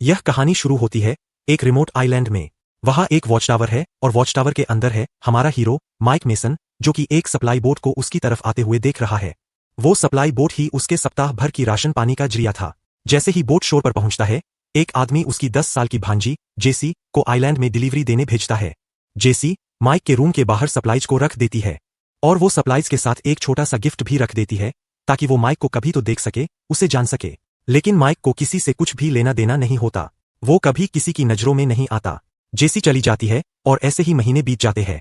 यह कहानी शुरू होती है एक रिमोट आइलैंड में। वहां एक वॉच टावर है और वॉच टावर के अंदर है हमारा हीरो माइक मेसन, जो कि एक सप्लाई बोट को उसकी तरफ आते हुए देख रहा है। वो सप्लाई बोट ही उसके सप्ताह भर की राशन पानी का जरिया था। जैसे ही बोट शोर पर पहुंचता है, एक आदमी उसकी 10 साल की भांजी जेसी को आइलैंड में डिलीवरी देने भेजता है। जेसी माइक के रूम के बाहर सप्लाइज को रख देती है और वो सप्लाइज के साथ एक छोटा सा गिफ्ट भी रख देती है ताकि वो माइक को कभी तो देख सके, उसे जान सके। लेकिन माइक को किसी से कुछ भी लेना देना नहीं होता, वो कभी किसी की नजरों में नहीं आता। जेसी चली जाती है और ऐसे ही महीने बीत जाते हैं।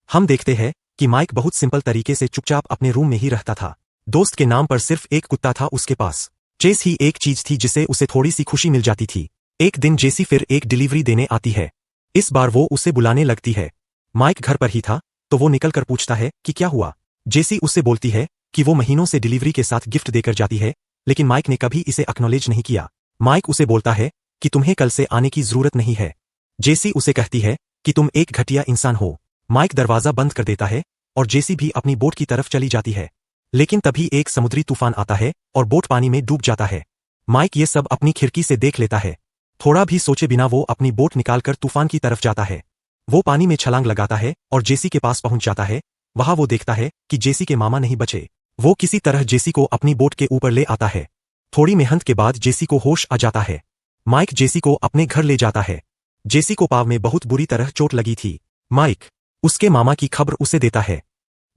हम देखते हैं कि माइक बहुत सिंपल तरीके से चुपचाप अपने रूम में ही रहता था। दोस्त के नाम पर सिर्फ एक कुत्ता था उसके पास। चेस ही एक चीज थी जिसे उसे थोड़ी सी खुशी मिल जाती थी। एक दिन जेसी फिर एक डिलीवरी देने आती है। इस बार वो उसे बुलाने लगती है। माइक घर पर ही था तो वो निकलकर पूछता है कि क्या हुआ। जेसी उससे बोलती है कि वो महीनों से डिलीवरी के साथ गिफ्ट देकर जाती है, लेकिन माइक ने कभी इसे एक्नॉलेज नहीं किया। माइक उसे बोलता है कि तुम्हें कल से आने की जरूरत नहीं है। जेसी उसे कहती है कि तुम एक घटिया इंसान हो। माइक दरवाजा बंद कर देता है और जेसी भी अपनी बोट की तरफ चली जाती है। लेकिन तभी एक समुद्री तूफान आता है और बोट पानी में डूब जाता है। माइक ये सब अपनी खिड़की से देख लेता है। थोड़ा भी सोचे बिना वो अपनी बोट निकालकर तूफान की तरफ जाता है। वो पानी में छलांग लगाता है और जेसी के पास पहुंच जाता है। वहां वो देखता है कि जेसी के मामा नहीं बचे। वो किसी तरह जेसी को अपनी बोट के ऊपर ले आता है। थोड़ी मेहनत के बाद जेसी को होश आ जाता है। माइक जेसी को अपने घर ले जाता है। जेसी को पाँव में बहुत बुरी तरह चोट लगी थी। माइक उसके मामा की खबर उसे देता है।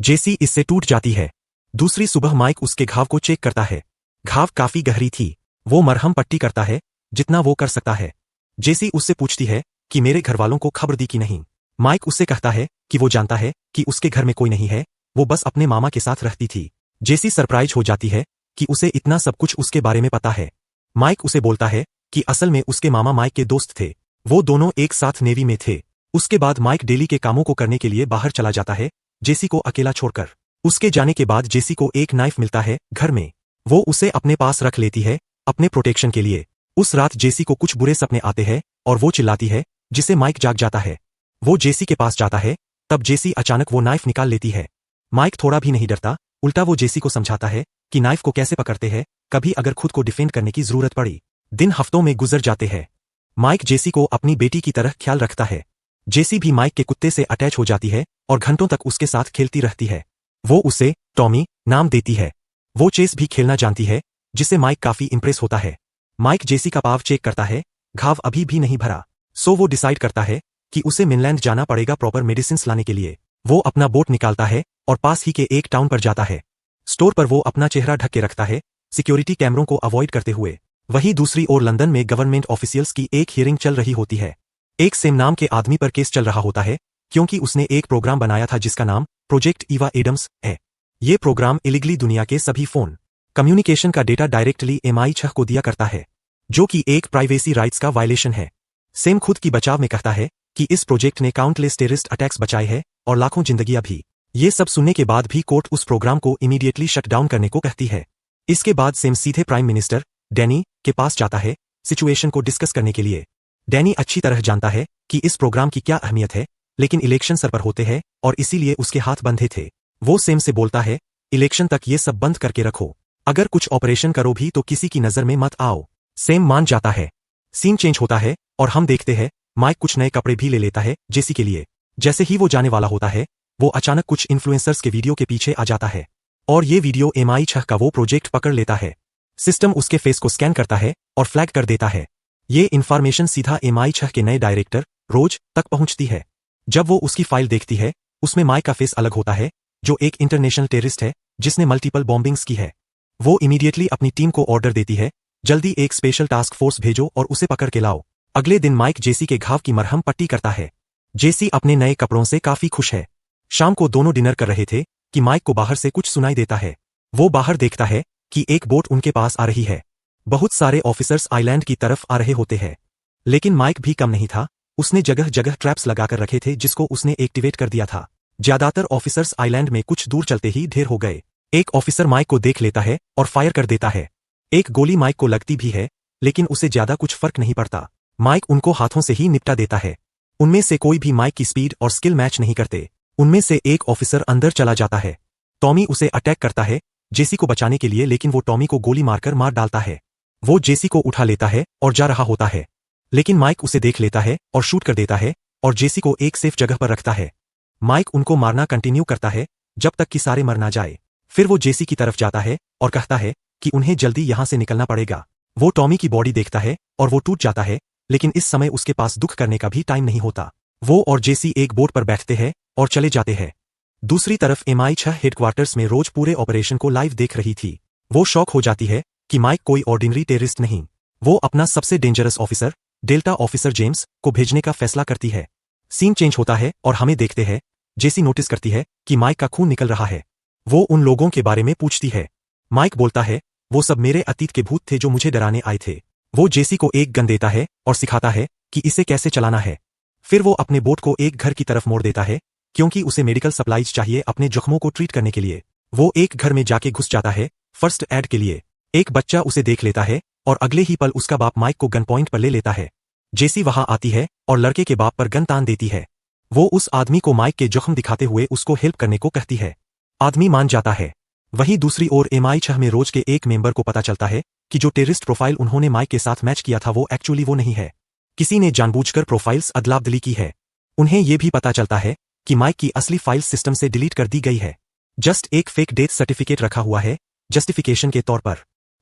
जेसी इससे टूट जाती है। दूसरी सुबह माइक उसके घाव को चेक करता है। घाव काफी गहरी थी। वो मरहम पट्टी करता है जितना वो कर सकता है। जेसी उससे पूछती है कि मेरे घरवालों को खबर दी कि नहीं। माइक उससे कहता है कि वो जानता है कि उसके घर में कोई नहीं है, वो बस अपने मामा के साथ रहती थी। जेसी सरप्राइज हो जाती है कि उसे इतना सब कुछ उसके बारे में पता है। माइक उसे बोलता है कि असल में उसके मामा माइक के दोस्त थे। वो दोनों एक साथ नेवी में थे। उसके बाद माइक डेली के कामों को करने के लिए बाहर चला जाता है, जेसी को अकेला छोड़कर। उसके जाने के बाद जेसी को एक नाइफ मिलता है घर में। वो उसे अपने पास रख लेती है अपने प्रोटेक्शन के लिए। उस रात जेसी को कुछ बुरे सपने आते हैं और वो चिल्लाती है, जिसे माइक जाग जाता है। वो जेसी के पास जाता है, तब जेसी अचानक वो नाइफ निकाल लेती है। माइक थोड़ा भी नहीं डरता, उल्टा वो जेसी को समझाता है कि नाइफ को कैसे पकड़ते हैं कभी अगर खुद को डिफेंड करने की जरूरत पड़ी। दिन हफ्तों में गुजर जाते हैं। माइक जेसी को अपनी बेटी की तरह ख्याल रखता है। जेसी भी माइक के कुत्ते से अटैच हो जाती है और घंटों तक उसके साथ खेलती रहती है। वो उसे टॉमी नाम देती है। वो चेस भी खेलना जानती है, जिससे माइक काफी इंप्रेस होता है। माइक जेसी का पाव चेक करता है, घाव अभी भी नहीं भरा। सो वो डिसाइड करता है कि उसे मिनलैंड जाना पड़ेगा प्रॉपर मेडिसिन लाने के लिए। वो अपना बोट निकालता है और पास ही के एक टाउन पर जाता है। स्टोर पर वो अपना चेहरा ढक के रखता है, सिक्योरिटी कैमरों को अवॉइड करते हुए। वहीं दूसरी ओर लंदन में गवर्नमेंट ऑफिशियल्स की एक हियरिंग चल रही होती है। एक सेम नाम के आदमी पर केस चल रहा होता है, क्योंकि उसने एक प्रोग्राम बनाया था जिसका नाम प्रोजेक्ट ईवा एडम्स है। ये प्रोग्राम इलीगली दुनिया के सभी फोन कम्युनिकेशन का डेटा डायरेक्टली MI6 को दिया करता है, जो कि एक प्राइवेसी राइट्स का वायलेशन है। सेम खुद की बचाव में कहता है कि इस प्रोजेक्ट ने काउंटलेस टेररिस्ट अटैक्स बचाए हैं और लाखों जिंदगियां भी। ये सब सुनने के बाद भी कोर्ट उस प्रोग्राम को इमीडिएटली शट डाउन करने को कहती है। इसके बाद सेम सीधे प्राइम मिनिस्टर डैनी के पास जाता है सिचुएशन को डिस्कस करने के लिए। डैनी अच्छी तरह जानता है कि इस प्रोग्राम की क्या अहमियत है, लेकिन इलेक्शन सर पर होते हैं और इसीलिए उसके हाथ बंधे थे। वो सेम से बोलता है, इलेक्शन तक ये सब बंद करके रखो। अगर कुछ ऑपरेशन करो भी तो किसी की नजर में मत आओ। सेम मान जाता है। सीन चेंज होता है और हम देखते हैं माइक कुछ नए कपड़े भी ले लेता है जेसी के लिए। जैसे ही वो जाने वाला होता है, वो अचानक कुछ इन्फ्लुएंसर्स के वीडियो के पीछे आ जाता है और ये वीडियो MI6 का वो प्रोजेक्ट पकड़ लेता है। सिस्टम उसके फेस को स्कैन करता है और फ्लैग कर देता है। ये इन्फॉर्मेशन सीधा MI6 के नए डायरेक्टर रोज तक पहुंचती है। जब वो उसकी फाइल देखती है, उसमें माइक का फेस अलग होता है, जो एक इंटरनेशनल टेररिस्ट है जिसने मल्टीपल बॉम्बिंग्स की है। वो इमीडिएटली अपनी टीम को ऑर्डर देती है, जल्दी एक स्पेशल टास्क फोर्स भेजो और उसे पकड़ के लाओ। अगले दिन माइक जेसी के घाव की मरहम पट्टी करता है। जेसी अपने नए कपड़ों से काफी खुश है। शाम को दोनों डिनर कर रहे थे कि माइक को बाहर से कुछ सुनाई देता है। वो बाहर देखता है कि एक बोट उनके पास आ रही है। बहुत सारे ऑफिसर्स आइलैंड की तरफ आ रहे होते हैं, लेकिन माइक भी कम नहीं था। उसने जगह जगह ट्रैप्स लगाकर रखे थे जिसको उसने एक्टिवेट कर दिया था। ज्यादातर ऑफिसर्स आइलैंड में कुछ दूर चलते ही ढेर हो गए। एक ऑफिसर माइक को देख लेता है और फायर कर देता है। एक गोली माइक को लगती भी है, लेकिन उसे ज्यादा कुछ फर्क नहीं पड़ता। माइक उनको हाथों से ही निपटा देता है। उनमें से कोई भी माइक की स्पीड और स्किल मैच नहीं करते। उनमें से एक ऑफिसर अंदर चला जाता है। टॉमी उसे अटैक करता है जेसी को बचाने के लिए, लेकिन वो टॉमी को गोली मारकर मार डालता है। वो जेसी को उठा लेता है और जा रहा होता है। लेकिन माइक उसे देख लेता है और शूट कर देता है और जेसी को एक सेफ जगह पर रखता है। माइक उनको मारना कंटिन्यू करता है जब तक कि सारे मर ना जाए। फिर वो जेसी की तरफ जाता है और कहता है कि उन्हें जल्दी यहां से निकलना पड़ेगा। वो टॉमी की बॉडी देखता है और वो टूट जाता है, लेकिन इस समय उसके पास दुख करने का भी टाइम नहीं होता। वो और जेसी एक बोट पर बैठते हैं और चले जाते हैं। दूसरी तरफ MI6 हेडक्वार्टर्स में रोज पूरे ऑपरेशन को लाइव देख रही थी। वो शॉक हो जाती है कि माइक कोई ऑर्डिनरी टेररिस्ट नहीं, वो अपना सबसे dangerous officer delta officer James को भेजने का फैसला करती है। सीन चेंज होता है और हमें देखते हैं जेसी नोटिस करती है कि माइक का खून निकल रहा है। वो उन लोगों के बारे में पूछती है। माइक बोलता है, वो सब मेरे अतीत के भूत थे जो मुझे डराने आए थे। वो जेसी को एक गन देता है और सिखाता है कि इसे कैसे चलाना है। फिर वो अपने बोट को एक घर की तरफ मोड़ देता है क्योंकि उसे मेडिकल सप्लाईज चाहिए अपने जख्मों को ट्रीट करने के लिए। वो एक घर में जाके घुस जाता है फर्स्ट एड के लिए। एक बच्चा उसे देख लेता है और अगले ही पल उसका बाप माइक को गन पॉइंट पर ले लेता है। जेसी वहां आती है और लड़के के बाप पर गन तान देती है। वो उस आदमी को माइक के जख्म दिखाते हुए उसको हेल्प करने को कहती है। आदमी मान जाता है। वहीं दूसरी ओर MI6 में रोज के एक मेंबर को पता चलता है कि जो टेररिस्ट प्रोफाइल उन्होंने माइक के साथ मैच किया था वो एक्चुअली वो नहीं है। किसी ने जानबूझकर प्रोफाइल्स अदला-बदली की है। उन्हें ये भी पता चलता है कि माइक की असली फाइल सिस्टम से डिलीट कर दी गई है। जस्ट एक फेक डेथ सर्टिफिकेट रखा हुआ है जस्टिफिकेशन के तौर पर।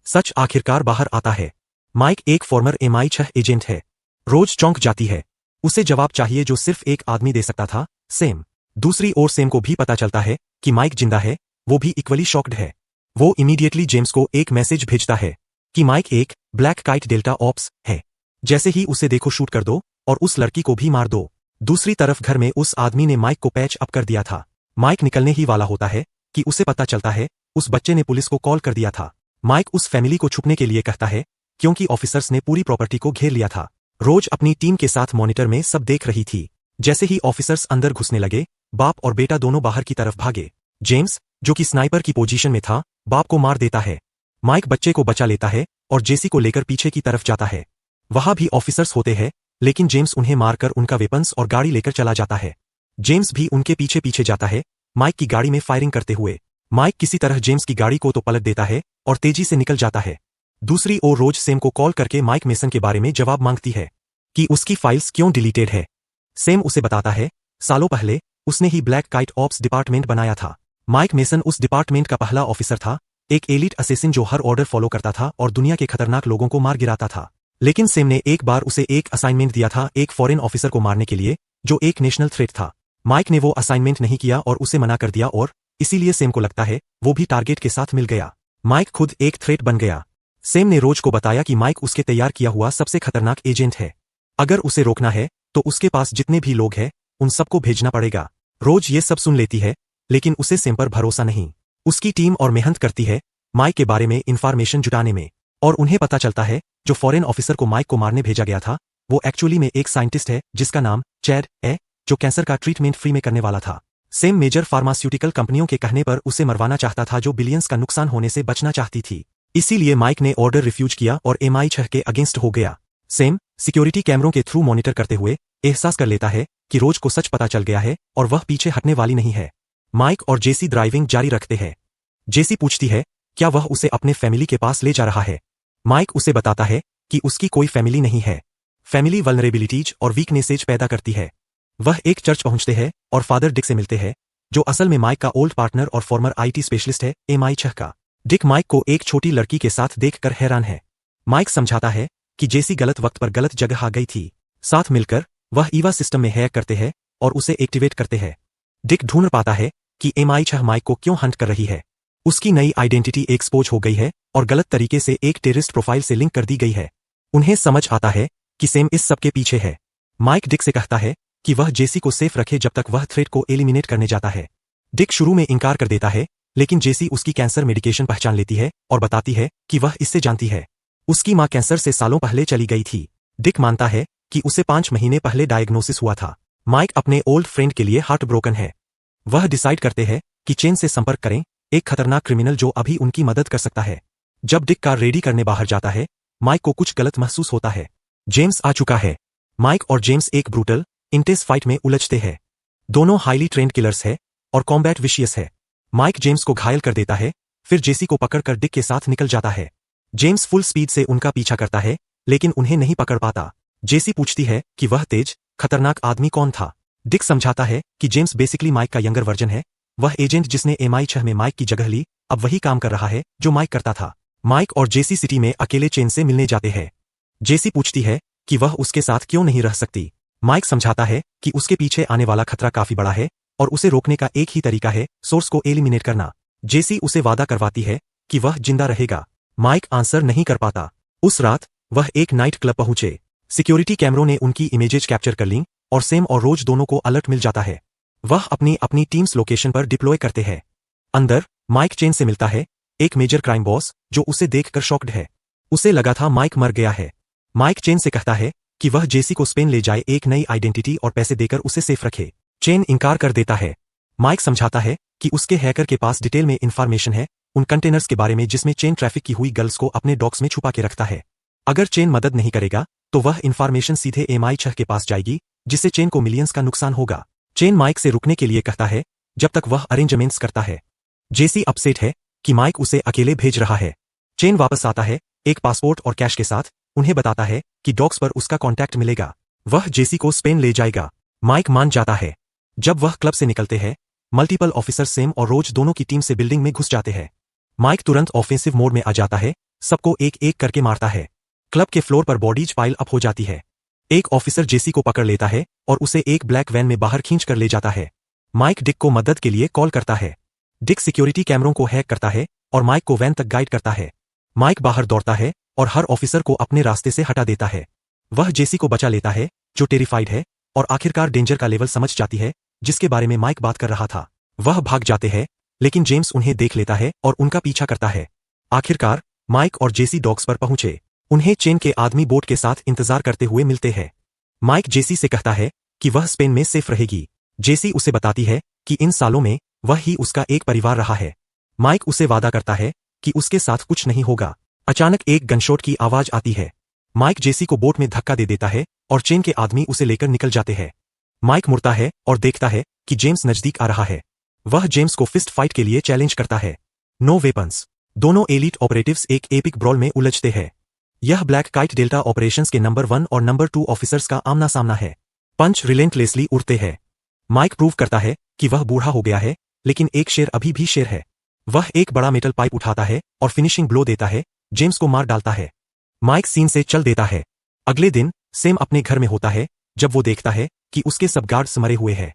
सच आखिरकार बाहर आता है। माइक एक फॉर्मर MI6 एजेंट है। रोज चौंक जाती है। उसे जवाब चाहिए जो सिर्फ एक आदमी दे सकता था, सेम। दूसरी ओर सेम को भी पता चलता है कि माइक जिंदा है, वो भी इक्वली शॉक्ड है। वो इमीडिएटली जेम्स को एक मैसेज भेजता है कि माइक एक ब्लैक काइट डेल्टा ऑप्स है। जैसे ही उसे देखो शूट कर दो और उस लड़की को भी मार दो। दूसरी तरफ घर में उस आदमी ने माइक को पैच अप कर दिया था। माइक निकलने ही वाला होता है कि उसे पता चलता है उस बच्चे ने पुलिस को कॉल कर दिया था। माइक उस फैमिली को छुपने के लिए कहता है क्योंकि ऑफिसर्स ने पूरी प्रॉपर्टी को घेर लिया था। रोज अपनी टीम के साथ मॉनिटर में सब देख रही थी। जैसे ही ऑफिसर्स अंदर घुसने लगे, बाप और बेटा दोनों बाहर की तरफ भागे। जेम्स, जो कि स्नाइपर की पोजीशन में था, बाप को मार देता है। माइक बच्चे को बचा लेता है और जेसी को लेकर पीछे की तरफ जाता है। वहां भी ऑफिसर्स होते हैं, लेकिन जेम्स उन्हें मारकर उनका वेपन्स और गाड़ी लेकर चला जाता है। जेम्स भी उनके पीछे पीछे जाता है, माइक की गाड़ी में फायरिंग करते हुए। माइक किसी तरह जेम्स की गाड़ी को तो पलट देता है और तेजी से निकल जाता है। दूसरी ओर रोज सेम को कॉल करके माइक मेसन के बारे में जवाब मांगती है कि उसकी फाइल्स क्यों डिलीटेड है। सेम उसे बताता है, सालों पहले उसने ही ब्लैक काइट ऑप्स डिपार्टमेंट बनाया था। माइक मेसन उस डिपार्टमेंट का पहला ऑफिसर था, एक एलिट असेसिन जो हर ऑर्डर फॉलो करता था और दुनिया के खतरनाक लोगों को मार गिराता था। लेकिन सेम ने एक बार उसे एक असाइनमेंट दिया था एक फॉरेन ऑफिसर को मारने के लिए, जो एक नेशनल थ्रेट था। माइक ने वो असाइनमेंट नहीं किया और उसे मना कर दिया और इसीलिए सेम को लगता है वो भी टारगेट के साथ मिल गया। माइक खुद एक थ्रेट बन गया। सेम ने रोज को बताया कि माइक उसके तैयार किया हुआ सबसे खतरनाक एजेंट है। अगर उसे रोकना है तो उसके पास जितने भी लोग हैं उन सबको भेजना पड़ेगा। रोज ये सब सुन लेती है, लेकिन उसे सेम पर भरोसा नहीं। उसकी टीम और मेहनत करती है माइक के बारे में इंफॉर्मेशन जुटाने में, और उन्हें पता चलता है जो फॉरेन ऑफिसर को माइक को मारने भेजा गया था वो एक्चुअली में एक साइंटिस्ट है जिसका नाम चैड है, जो कैंसर का ट्रीटमेंट फ्री में करने वाला था। सेम मेजर फार्मास्यूटिकल कंपनियों के कहने पर उसे मरवाना चाहता था जो बिलियंस का नुकसान होने से बचना चाहती थी। इसीलिए माइक ने ऑर्डर रिफ्यूज किया और MI6 के अगेंस्ट हो गया। सेम सिक्योरिटी कैमरों के थ्रू मॉनिटर करते हुए एहसास कर लेता है कि रोज को सच पता चल गया है और वह पीछे हटने वाली नहीं है। माइक और जेसी ड्राइविंग जारी रखते हैं। जेसी पूछती है क्या वह उसे अपने फैमिली के पास ले जा रहा है। माइक उसे बताता है कि उसकी कोई फैमिली नहीं है। फैमिली वल्नरेबिलिटीज और वीकनेसेज पैदा करती है। वह एक चर्च पहुंचते हैं और फादर डिक से मिलते हैं, जो असल में माइक का ओल्ड पार्टनर और फॉर्मर IT स्पेशलिस्ट है MI6 का। डिक माइक को एक छोटी लड़की के साथ देखकर हैरान है। माइक समझाता है कि जेसी गलत वक्त पर गलत जगह आ गई थी। साथ मिलकर वह ईवा सिस्टम में हैक करते हैं और उसे एक्टिवेट करते हैं। डिक ढूंढ पाता है कि MI6 माइक को क्यों हंट कर रही है। उसकी नई आइडेंटिटी एक्सपोज हो गई है और गलत तरीके से एक टेररिस्ट प्रोफाइल से लिंक कर दी गई है। उन्हें समझ आता है कि सेम इस सब के पीछे है। माइक डिक से कहता है कि वह जेसी को सेफ रखे जब तक वह थ्रेट को एलिमिनेट करने जाता है। डिक शुरू में इनकार कर देता है, लेकिन जेसी उसकी कैंसर मेडिकेशन पहचान लेती है और बताती है कि वह इससे जानती है। उसकी मां कैंसर से सालों पहले चली गई थी। डिक मानता है कि उसे 5 महीने पहले डायग्नोसिस हुआ था। माइक अपने ओल्ड फ्रेंड के लिए हार्ट ब्रोकन है। वह डिसाइड करते हैं कि चेन से संपर्क करें, एक खतरनाक क्रिमिनल जो अभी उनकी मदद कर सकता है। जब डिक कार रेडी करने बाहर जाता है, माइक को कुछ गलत महसूस होता है। जेम्स आ चुका है। माइक और जेम्स एक ब्रूटल इंटेंस फाइट में उलझते हैं। दोनों हाईली ट्रेंड किलर्स है और कॉम्बैट विशियस है। माइक जेम्स को घायल कर देता है, फिर जेसी को पकड़कर डिक के साथ निकल जाता है। जेम्स फुल स्पीड से उनका पीछा करता है, लेकिन उन्हें नहीं पकड़ पाता। जेसी पूछती है कि वह तेज, खतरनाक आदमी कौन था। डिक समझाता है कि जेम्स बेसिकली माइक का यंगर वर्जन है, वह एजेंट जिसने MI6 में माइक की जगह ली, अब वही काम कर रहा है जो माइक करता था। माइक और जेसी सिटी में अकेले चेन से मिलने जाते हैं। जेसी पूछती है कि वह उसके साथ क्यों नहीं रह सकती। माइक समझाता है कि उसके पीछे आने वाला खतरा काफी बड़ा है और उसे रोकने का एक ही तरीका है, सोर्स को एलिमिनेट करना। जेसी उसे वादा करवाती है कि वह जिंदा रहेगा। माइक आंसर नहीं कर पाता। उस रात वह एक नाइट क्लब पहुंचे। सिक्योरिटी कैमरों ने उनकी इमेजेज कैप्चर कर लीं और सेम और रोज दोनों को अलर्ट मिल जाता है। वह अपनी अपनी टीम्स लोकेशन पर डिप्लॉय करते हैं। अंदर माइक चेन से मिलता है, एक मेजर क्राइम बॉस जो उसे देखकर शॉक्ड है। उसे लगा था माइक मर गया है। माइक चेन से कहता है कि वह जेसी को स्पेन ले जाए, एक नई आइडेंटिटी और पैसे देकर उसे सेफ रखे। चेन इनकार कर देता है। माइक समझाता है कि उसके हैकर के पास डिटेल में इंफॉर्मेशन है उन कंटेनर्स के बारे में जिसमें चेन ट्रैफिक की हुई गर्ल्स को अपने डॉक्स में छुपा के रखता है। अगर चेन मदद नहीं करेगा तो वह इंफॉर्मेशन सीधे MI6 के पास जाएगी, जिससे चेन को मिलियंस का नुकसान होगा। चेन माइक से रुकने के लिए कहता है जब तक वह अरेंजमेंट्स करता है। जेसी अपसेट है कि माइक उसे अकेले भेज रहा है। चेन वापस आता है एक पासपोर्ट और कैश के साथ, उन्हें बताता है कि डॉक्स पर उसका कॉन्टैक्ट मिलेगा, वह जेसी को स्पेन ले जाएगा। माइक मान जाता है। जब वह क्लब से निकलते हैं, मल्टीपल ऑफिसर सेम और रोज दोनों की टीम से बिल्डिंग में घुस जाते हैं। माइक तुरंत ऑफेंसिव मोड में आ जाता है, सबको एक एक करके मारता है। क्लब के फ्लोर पर बॉडीज पाइल अप हो जाती है। एक ऑफिसर जेसी को पकड़ लेता है और उसे एक ब्लैक वैन में बाहर खींच कर ले जाता है। माइक डिक को मदद के लिए कॉल करता है। डिक सिक्योरिटी कैमरों को हैक करता है और माइक को वैन तक गाइड करता है। माइक बाहर दौड़ता है और हर ऑफिसर को अपने रास्ते से हटा देता है। वह जेसी को बचा लेता है जो टेरिफाइड है और आखिरकार डेंजर का लेवल समझ जाती है जिसके बारे में माइक बात कर रहा था। वह भाग जाते हैं लेकिन जेम्स उन्हें देख लेता है और उनका पीछा करता है। आखिरकार माइक और जेसी डॉक्स पर पहुंचे। उन्हें चेन के आदमी बोट के साथ इंतजार करते हुए मिलते हैं। माइक जेसी से कहता है कि वह स्पेन में सेफ रहेगी। जेसी उसे बताती है कि इन सालों में वह ही उसका एक परिवार रहा है। माइक उसे वादा करता है कि उसके साथ कुछ नहीं होगा। अचानक एक गनशॉट की आवाज आती है। माइक जेसी को बोट में धक्का दे देता है और चेन के आदमी उसे लेकर निकल जाते हैं। माइक मुड़ता है और देखता है कि जेम्स नजदीक आ रहा है। वह जेम्स को फिस्ट फाइट के लिए चैलेंज करता है। No weapons. दोनों एलीट ऑपरेटिव्स एक एपिक ब्रॉल में उलझते हैं। यह ब्लैक काइट डेल्टा ऑपरेशंस के नंबर 1 और नंबर 2 ऑफिसर्स का आमना सामना है। पंच रिलेंटलेसली उड़ते हैं। माइक प्रूव करता है कि वह बूढ़ा हो गया है, लेकिन एक शेर अभी भी शेर है। वह एक बड़ा मेटल पाइप उठाता है और फिनिशिंग ब्लो देता है, जेम्स को मार डालता है। माइक सीन से चल देता है। अगले दिन सेम अपने घर में होता है जब वो देखता है कि उसके सब गार्ड्स मरे हुए हैं।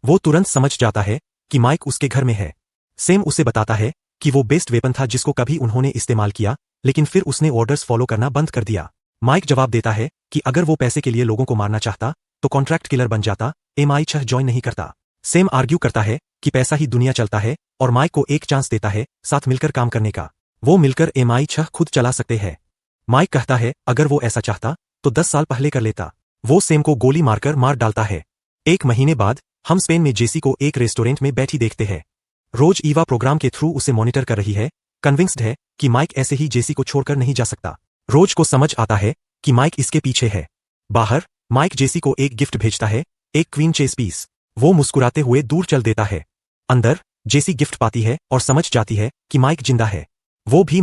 वो तुरंत समझ जाता है कि माइक उसके घर में है। सेम उसे बताता है कि वो बेस्ट वेपन था जिसको कभी उन्होंने इस्तेमाल किया, लेकिन फिर उसने ऑर्डर्स फॉलो करना बंद कर दिया। माइक जवाब देता है कि अगर वो पैसे के लिए लोगों को मारना चाहता तो कॉन्ट्रैक्ट किलर बन जाता, MI6 ज्वाइन नहीं करता। सेम आर्ग्यू करता है कि पैसा ही दुनिया चलता है और माइक को एक चांस देता है साथ मिलकर काम करने का। वो मिलकर MI6 खुद चला सकते हैं। माइक कहता है अगर वो ऐसा चाहता तो 10 साल पहले कर लेता। वो सेम को गोली मारकर मार डालता है। एक महीने बाद हम स्पेन में जेसी को एक रेस्टोरेंट में बैठी देखते हैं। रोज ईवा प्रोग्राम के थ्रू उसे मॉनिटर कर रही है, कन्विंस्ड है कि माइक ऐसे ही जेसी को छोड़कर नहीं जा सकता। रोज को समझ आता है कि माइक इसके पीछे है। बाहर माइक जेसी को एक गिफ्ट भेजता है, एक क्वीन चेस पीस। वो मुस्कुराते हुए दूर चल देता है। अंदर जेसी गिफ्ट पाती है और समझ जाती है कि माइक जिंदा है। वो भी